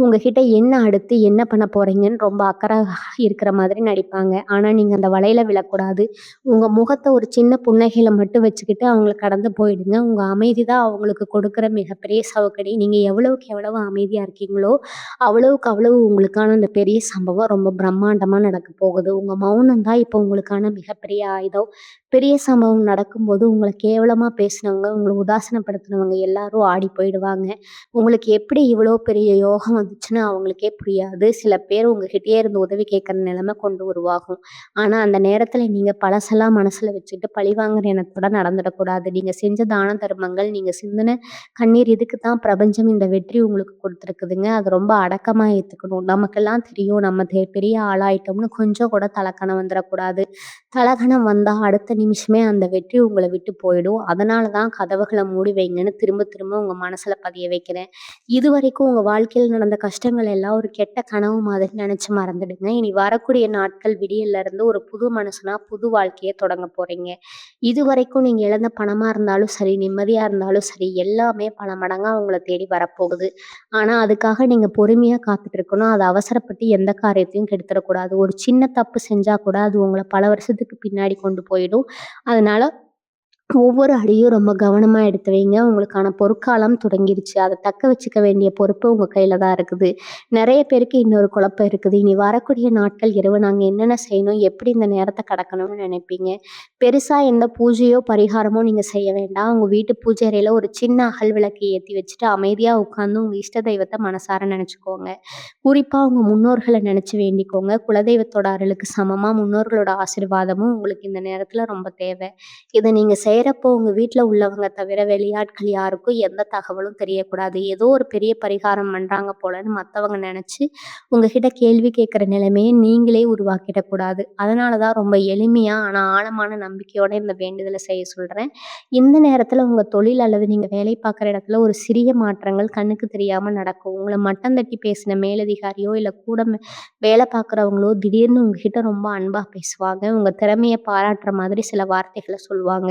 உங்ககிட்ட என்ன அடுத்து என்ன பண்ண போறீங்கன்னு ரொம்ப அக்கறை இருக்கிற மாதிரி நடிப்பாங்க. ஆனா நீங்க அந்த வலையில விழக்கூடாது. உங்க முகத்த ஒரு சின்ன புன்னகையில மட்டும் வச்சுக்கிட்டு அவங்கள கடந்து போயிடுங்க. உங்க அமைதி தான் அவங்களுக்கு கொடுக்குற மிகப்பெரிய சவுக்கடி. நீங்க எவ்வளவுக்கு எவ்வளவு அமைதியா இருக்கீங்களோ, அவ்வளவுக்கு அவ்வளவு உங்களுக்கான அந்த பெரிய சம்பவம் ரொம்ப பிரம்மாண்டமா நடக்கப் போகுது. உங்க மௌனம் தான் இப்போ உங்களுக்கான மிகப்பெரிய ஆயுதம். பெரிய சம்பவம் நடக்கும்போது உங்கள கேவலமா பேசினவங்க, உங்கள உதாசீனப்படுத்தினவங்க எல்லாரும் ஆடி போயிடுவாங்க. உங்களுக்கு எப்படி இவ்வளோ பெரிய யோகம் வந்துச்சுன்னு அவங்களுக்கே புரியாது. சில பேர் உங்ககிட்டயே இருந்து உதவி கேட்குற நிலைமை கொண்டு உருவாகும். ஆனா அந்த நேரத்துல நீங்க பழசெல்லாம் மனசுல வச்சுட்டு பழிவாங்குற எண்ணத்தோட நடந்துடக்கூடாது. நீங்க செஞ்ச தான தர்மங்கள், நீங்க சிந்தின கண்ணீர் இதுக்கு தான் பிரபஞ்சம் இந்த வெற்றி உங்களுக்கு கொடுத்துருக்குதுங்க. அது ரொம்ப அடக்கமா ஏத்துக்கணும். நமக்கெல்லாம் தெரியும் நம்ம பெரிய ஆளாயிட்டோம்னு கொஞ்சம் கூட தலக்கணம் வந்துடக்கூடாது. தலகணம் வந்தா அடுத்த நிமிஷமே அந்த வெற்றி உங்கள விட்டு போயிடும். அதனால தான் கதவுகள மூடி வைங்கன்னு திரும்ப திரும்ப உங்க மனசுல பதிய வைக்கிறேன். இதுவரைக்கும் உங்க வாழ்க்கையில நடந்த கஷ்டங்கள் எல்லாம் ஒரு கெட்ட கனவு மாதிரி நினைச்சு மறந்துடுங்க. இனி வரக்கூடிய நாட்கள் விடியல்ல இருந்து ஒரு புது மனுஷனா புது வாழ்க்கைய தொடங்க போறீங்க. இதுவரைக்கும் நீங்க இழந்த பணமா இருந்தாலும் சரி, நிம்மதியா இருந்தாலும் சரி, எல்லாமே பல மடங்கா உங்கள தேடி வரப்போகுது. ஆனா அதுக்காக நீங்க பொறுமையா காத்துட்டு இருக்கணும். அது அவசரப்பட்டு எந்த காரியத்தையும் கெடுத்துறக்கூடாது. ஒரு சின்ன தப்பு செஞ்சா கூட அது உங்கள பல வருஷத்துக்கு பின்னாடி கொண்டு போயிடும். அதனால ஒவ்வொரு அடியும் ரொம்ப கவனமா எடுத்து வைங்க. உங்களுக்கான பொற்காலம் தொடங்கிருச்சு. அத தக்க வச்சுக்க வேண்டிய பொறுப்பு உங்க கையில தான் இருக்குது. நெறைய பேருக்கு இன்னொரு குழப்பம் இருக்குது. இனி வரக்கூடிய நாட்கள் இரவு நாங்க என்னென்ன செய்யணும்? எப்படி இந்த நேரத்த கடக்கணும்னு நினைப்பீங்க. பெருசா எந்த பூஜையோ, பரிகாரமோ நீங்க செய்ய வேண்டாம். உங்க வீட்டு பூஜை அறையில ஒரு சின்ன அகல் விளக்கு ஏத்தி வச்சுட்டு அமைதியா உட்கார்ந்து உங்க இஷ்ட தெய்வத்த மனசார நினைச்சுக்கோங்க. குறிப்பா உங்க முன்னோர்கள நினைச்சு வேண்டிக்கோங்க. குலதெய்வத்தோட அருளுக்கு சமமா முன்னோர்களோட ஆசீர்வாதமும் உங்களுக்கு இந்த நேரத்துல ரொம்ப தேவை. இத நீங்க செய்யறப்போ உங்க வீட்ல உள்ளவங்க தவிர வெளியாட்கள் யாருக்கும் எந்த தகவலும் தெரியக்கூடாது. ஏதோ ஒரு பெரிய பரிகாரம் பண்றாங்க போலன்னு மத்தவங்க நெனச்சு, உங்ககிட்ட கேள்வி கேட்கிற நிலைமைய நீங்களே உருவாக்கிடக்கூடாது. அதனால தான் ரொம்ப எளிமையா, ஆனா ஆழமான நம்பிக்கையோட இந்த வேண்டுதல செய்ய சொல்றேன். இந்த நேரத்துல உங்க தொழில் அல்லது நீங்க வேலை பார்க்குற இடத்துல ஒரு சிறிய மாற்றங்கள் கண்ணுக்கு தெரியாம நடக்கும். உங்கள மட்டம் தட்டி பேசின மேலதிகாரியோ, இல்ல கூட வேலை பார்க்குறவங்களோ திடீர்னு உங்ககிட்ட ரொம்ப அன்பா பேசுவாங்க. உங்க திறமைய பாராட்டுற மாதிரி சில வார்த்தைகள சொல்லுவாங்க.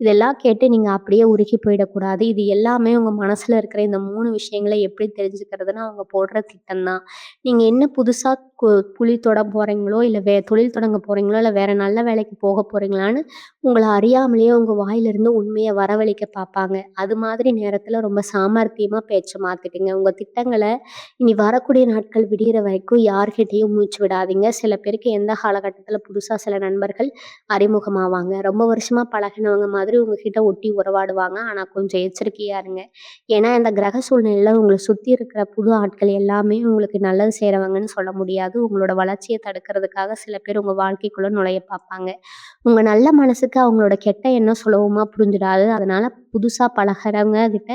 இதெல்லாம் கேட்டு நீங்க அப்படியே உருகி போயிடக்கூடாது. இது எல்லாமே உங்க மனசுல இருக்கிற இந்த 3 விஷயங்கள எப்படி தெரிஞ்சுக்கிறதுன்னு அவங்க போடுற திட்டம் தான். நீங்க என்ன புதுசா கு தொழில் தொட போறீங்களோ, இல்ல தொழில் தொடங்க போறீங்களோ, இல்ல வேற நல்ல வேலைக்கு போக போறீங்களான்னு உங்கள அறியாமலேயே உங்க வாயிலிருந்து உண்மைய வரவழைக்க பார்ப்பாங்க. அது மாதிரி நேரத்துல ரொம்ப சாமர்த்தியமா பேச்ச மாத்திடுங்க. உங்க திட்டங்கள இனி வரக்கூடிய நாட்கள் விடியிற வரைக்கும் யார்கிட்டயும் மூச்சு விடாதீங்க. சில பேருக்கு எந்த காலகட்டத்துல புதுசா சில நண்பர்கள் அறிமுகமாவாங்க. ரொம்ப வருஷமா பழகுனவங்க மாதிரி உங்ககிட்ட ஒட்டி உறவாடுவாங்க. ஆனா கொஞ்சம் எச்சரிக்கையா இருங்க. ஏன்னா இந்த கிரக சூழ்நிலையில உங்கள சுத்தி இருக்கிற புது ஆட்கள் எல்லாமே உங்களுக்கு நல்லது செய்றவங்கன்னு சொல்ல முடியாது. உங்களோட வளர்ச்சிய தடுக்கிறதுக்காக சில பேர் உங்க வாழ்க்கைக்குள்ள நுழைய பார்ப்பாங்க. உங்க நல்ல மனசுக்கு அவங்களோட கெட்ட எண்ணம் சுலபமா புரிஞ்சிடாது. அதனால புதுசா பழகுறவங்க கிட்ட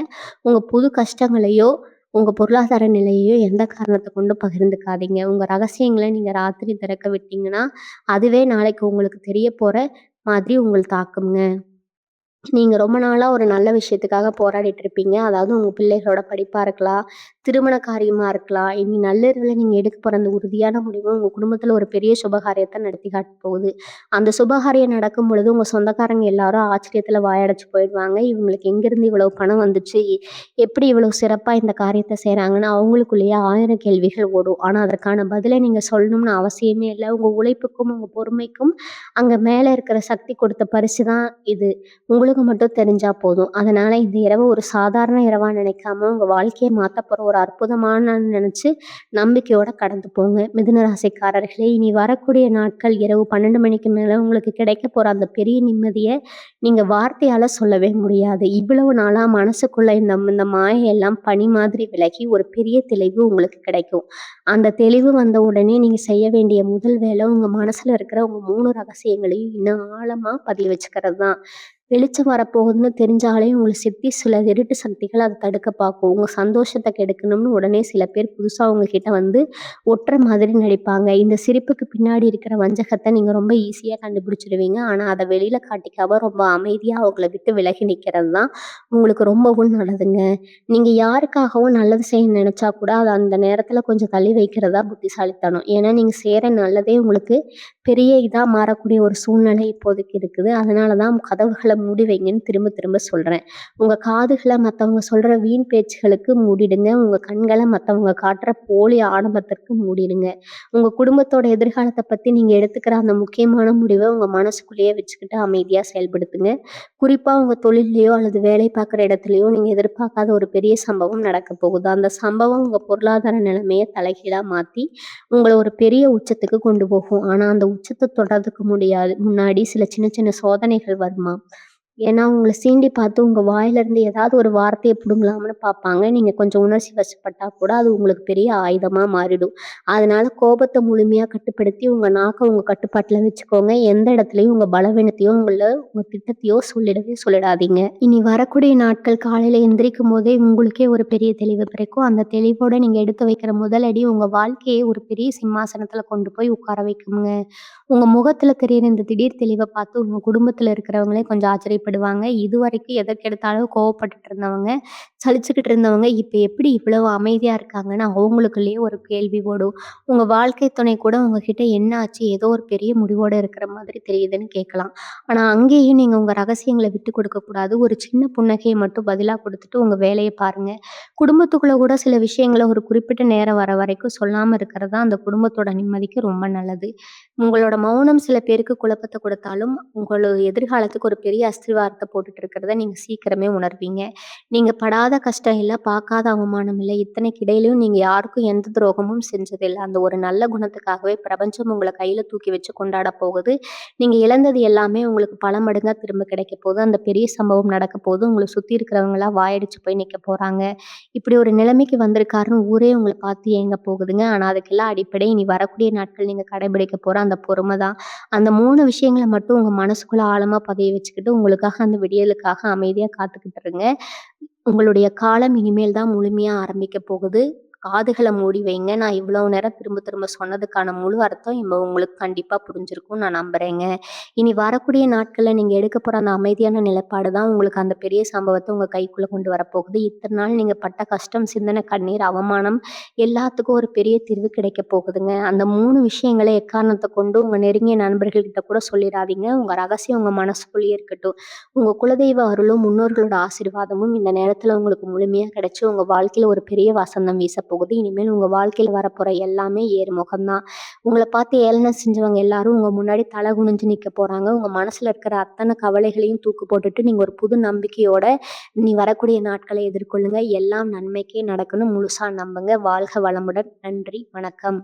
உங்க புது கஷ்டங்களையோ, உங்க பொருளாதார நிலையையோ எந்த காரணத்த கொண்டும் பகிர்ந்துக்காதீங்க. உங்க ரகசியங்கள நீங்க ராத்திரி திறக்க விட்டீங்கன்னா, அதுவே நாளைக்கு உங்களுக்கு தெரிய போற மாதிரி உங்கள தாக்குங்க. நீங்க ரொம்ப நாளா ஒரு நல்ல விஷயத்துக்காக போராடிட்டு இருப்பீங்க. அதாவது உங்க பிள்ளைகளோட படிப்பா இருக்கலாம், திருமண காரியமா இருக்கலாம். இனி நள்ளிரவுல நீங்க எடுக்க போற அந்த உறுதியான முடிவு உங்க குடும்பத்துல ஒரு பெரிய சுபகாரியத்த நடத்தி காட்டப் போகுது. அந்த சுபகாரியம் நடக்கும் பொழுது உங்க சொந்தக்காரங்க எல்லாரும் ஆச்சரியத்துல வாயடைச்சு போயிடுவாங்க. இவங்களுக்கு எங்கேருந்து இவ்வளவு பணம் வந்துச்சு? எப்படி இவ்வளவு சிறப்பா இந்த காரியத்த செய்றாங்கன்னு அவங்களுக்குள்ளேயே 1000 கேள்விகள் ஓடும். ஆனா அதற்கான பதில நீங்க சொல்லணும்னு அவசியமே இல்ல. உங்க உழைப்புக்கும், உங்க பொறுமைக்கும் அங்க மேல இருக்கிற சக்தி கொடுத்த பரிசு தான் இது. உங்களுக்கு மட்டும் தெரிஞ்சா போதும். அதனால இந்த இரவு ஒரு சாதாரண இரவா நினைக்காம, உங்க வாழ்க்கைய மாத்தப்போற ஒரு அற்புதமான நெனச்சு நம்பிக்கையோட கடந்து போங்க. மிதுன ராசிக்காரர்களே, இனி வரக்கூடிய நாட்கள் இரவு 12 மணிக்கு மேல உங்களுக்கு கிடைக்கப் போற அந்த பெரிய நிம்மதிய நீங்க வார்த்தையால சொல்லவே முடியாது. இவ்வளவு நாளா மனசுக்குள்ள இந்த இந்த மாயையெல்லாம் பனி மாதிரி விலகி ஒரு பெரிய தெளிவு உங்களுக்கு கிடைக்கும். அந்த தெளிவு வந்த உடனே நீங்க செய்ய வேண்டிய முதல் வேலை உங்க மனசுல இருக்கிற உங்க 3 ரகசியங்களையும் இன்னும் ஆழமா பதிய வச்சுக்கிறது தான். வெளிச்சம் வரப்போகுதுன்னு தெரிஞ்சாலே உங்கள சுத்தி சில இருட்டு சக்திகள் அத தடுக்க பார்க்கும். உங்க சந்தோஷத்த கெடுக்கணும்னு உடனே சில பேர் புதுசா உங்ககிட்ட வந்து ஒட்டுற மாதிரி நடிப்பாங்க. இந்த சிரிப்புக்கு பின்னாடி இருக்கிற வஞ்சகத்த நீங்க ரொம்ப ஈஸியா கண்டுபிடிச்சிடுவீங்க. ஆனா அத வெளியில காட்டிக்காம ரொம்ப அமைதியா அவங்கள விட்டு விலகி நிக்கிறது தான் உங்களுக்கு ரொம்பவும் நல்லதுங்க. நீங்க யாருக்காகவும் நல்லது செய்ய நினைச்சா கூட அத அந்த நேரத்துல கொஞ்சம் தள்ளி வைக்கிறது தான் புத்திசாலித்தனம். ஏன்னா நீங்க செய்ற நல்லதே உங்களுக்கு பெரிய இதா மாறக்கூடிய ஒரு சூழ்நிலை இப்போதைக்கு இருக்குது. அதனால தான் கதவுகள மூடி வைங்கன்னு திரும்ப திரும்ப சொல்றேன். உங்க காதுகள மத்தவங்க சொல்ற வீண் பேச்சுகளுக்கு மூடிடுங்க. உங்க கண்கள மத்தவங்க காட்டுற போலி ஆடம்பரத்திற்கு மூடிடுங்க. உங்க குடும்பத்தோட எதிர்காலத்த பத்தி நீங்க எடுத்துக்கிற அந்த முக்கியமான முடிவ உங்க மனசுக்குள்ளேயே வச்சுக்கிட்டு அமைதியா செயல்படுத்துங்க. குறிப்பா உங்க தொழில்லயோ அல்லது வேலை பார்க்குற இடத்துலயோ நீங்க எதிர்பார்க்காத ஒரு பெரிய சம்பவம் நடக்கப் போகுது. அந்த சம்பவம் உங்க பொருளாதார நிலைமைய தலைகீழா மாத்தி உங்கள ஒரு பெரிய உச்சத்துக்கு கொண்டு போகும். ஆனா அந்த உச்சத்த தொடுறதுக்கு முன்னாடி சில சின்ன சின்ன சோதனைகள் வருமாம். ஏன்னா உங்கள சீண்டி பார்த்து உங்க வாயிலிருந்து ஏதாவது ஒரு வார்த்தைய புடுங்கலாம்னு பார்ப்பாங்க. நீங்க கொஞ்சம் உணர்ச்சி வசப்பட்டா கூட அது உங்களுக்கு பெரிய ஆயுதமா மாறிடும். அதனால கோபத்த முழுமையா கட்டுப்படுத்தி உங்க நாக்க உங்க கட்டுப்பாட்டுல வச்சுக்கோங்க. எந்த இடத்துலயும் உங்க பலவீனத்தையோ, உங்க திட்டத்தையோ சொல்லிடாதீங்க. இனி வரக்கூடிய நாட்கள் காலையில எந்திரிக்கும்போதே உங்களுக்கே ஒரு பெரிய தெளிவு பிறக்கும். அந்த தெளிவோட நீங்க எடுத்து வைக்கிற முதல் அடி உங்க வாழ்க்கையை ஒரு பெரிய சிம்மாசனத்துல கொண்டு போய் உட்கார வைக்கும்ங்க. உங்க முகத்துல தெரியிற இந்த திடீர் தெளிவ பார்த்து உங்க குடும்பத்துல இருக்கிறவங்களே கொஞ்சம் ஆச்சரியப்படுவாங்க. இதுவரைக்கும் எதற்கெடுத்தாலும் கோவப்பட்டுட்டு இருந்தவங்க, சலிச்சுக்கிட்டு இருந்தவங்க, இப்ப எப்படி இவ்வளவு அமைதியா இருக்காங்கன்னு அவங்களுக்குள்ளேயே ஒரு கேள்வி ஓடும். உங்க வாழ்க்கை துணை கூட உங்ககிட்ட என்ன ஆச்சு? ஏதோ ஒரு பெரிய முடிவோட இருக்கிற மாதிரி தெரியுதுன்னு கேட்கலாம். ஆனா அங்கேயும் நீங்க உங்க ரகசியங்கள விட்டுக் கொடுக்கக் கூடாது. ஒரு சின்ன புன்னகைய மட்டும் பதிலா குடுத்துட்டு உங்க வேலைய பாருங்க. குடும்பத்துக்குள்ள கூட சில விஷயங்கள ஒரு குறிப்பிட்ட நேரம் வர வரைக்கும் சொல்லாம இருக்கிறது தான் அந்த குடும்பத்தோட நிம்மதிக்கு ரொம்ப நல்லது. உங்களோட மௌனம் சில பேருக்கு குழப்பத்த கொடுத்தாலும், உங்களோட எதிர்காலத்துக்கு ஒரு பெரிய அஸ்திவாரத்த போட்டுட்டு இருக்கிறத நீங்க சீக்கிரமே உணர்வீங்க. நீங்க படாத கஷ்டம் இல்ல, பார்க்காத அவமானம் இல்ல. இத்தனைக்கு இடையிலயும் நீங்க யாருக்கும் எந்த துரோகமும் செஞ்சதில்ல. அந்த ஒரு நல்ல குணத்துக்காகவே பிரபஞ்சம் உங்கள கையில தூக்கி வச்சு கொண்டாடப் போகுது. நீங்க இழந்தது எல்லாமே உங்களுக்கு பல மடங்கா திரும்ப கிடைக்கப் போகுது. அந்த பெரிய சம்பவம் நடக்கப் போகுது. உங்கள சுத்தி இருக்கிறவங்கலாம் வாயடிச்சு போய் நிக்கப் போறாங்க. இப்படி ஒரு நிலைமைக்கு வந்திருக்காருன்னு ஊரே உங்கள பார்த்து ஏங்கப் போகுதுங்க. ஆனா அதுக்கெல்லாம் அடிப்படை இனி வரக்கூடிய நாட்கள் நீங்க கடைபிடிக்க போற அந்த பொறுமை தான். அந்த 3 விஷயங்கள மட்டும் உங்க மனசுக்குள்ள ஆழமா பதிய வச்சுக்கிட்டு உங்களுக்கு உங்களுக்காக அந்த விடியலுக்காக அமைதியா காத்துக்கிட்டு இருங்க. உங்களுடைய காலம் இனிமேல் தான் முழுமையா ஆரம்பிக்க போகுது. காதுகள மூடி வைங்க. நான் இவ்வளவு நேரம் திரும்ப திரும்ப சொன்னதுக்கான முழு அர்த்தம் இப்ப உங்களுக்கு கண்டிப்பா புரிஞ்சிருக்கும்னு நான் நம்புறேங்க. இனி வரக்கூடிய நாட்கள்ல நீங்க எடுக்கப் போற அந்த அமைதியான நிலைப்பாடு தான் உங்களுக்கு அந்த பெரிய சம்பவத்த உங்க கைக்குள்ள கொண்டு வரப்போகுது. இத்தன நாள் நீங்க பட்ட கஷ்டம், சிந்தின கண்ணீர், அவமானம் எல்லாத்துக்கும் ஒரு பெரிய தீர்வு கிடைக்கப் போகுதுங்க. அந்த 3 விஷயங்கள எக்காரணத்த கொண்டு உங்க நெருங்கிய நண்பர்கள்கிட்ட கூட சொல்லிறாதீங்க. உங்க ரகசியம் உங்க மனசுக்குள்ளேயே இருக்கட்டும். உங்க குலதெய்வ அருளும், முன்னோர்களோட ஆசீர்வாதமும் இந்த நேரத்துல உங்களுக்கு முழுமையா கிடைச்சு, உங்க வாழ்க்கையில ஒரு பெரிய வசந்தம் வீசப்போகுது. இனிமேல் உங்க வாழ்க்கையில வரப்போற எல்லாமே ஏறுமுகம் தான். உங்கள பார்த்து ஏளனம் செஞ்சவங்க எல்லாரும் உங்க முன்னாடி தலை குனிஞ்சு நிக்கப் போறாங்க. உங்க மனசுல இருக்கிற அத்தன கவலைகளையும் தூக்கு போட்டுட்டு, நீங்க ஒரு புது நம்பிக்கையோட இனி வரக்கூடிய நாட்களை எதிர்கொள்ளுங்க. எல்லாம் நன்மைக்கே நடக்கும்னு முழுசா நம்புங்க. வாழ்க வளமுடன். நன்றி. வணக்கம்.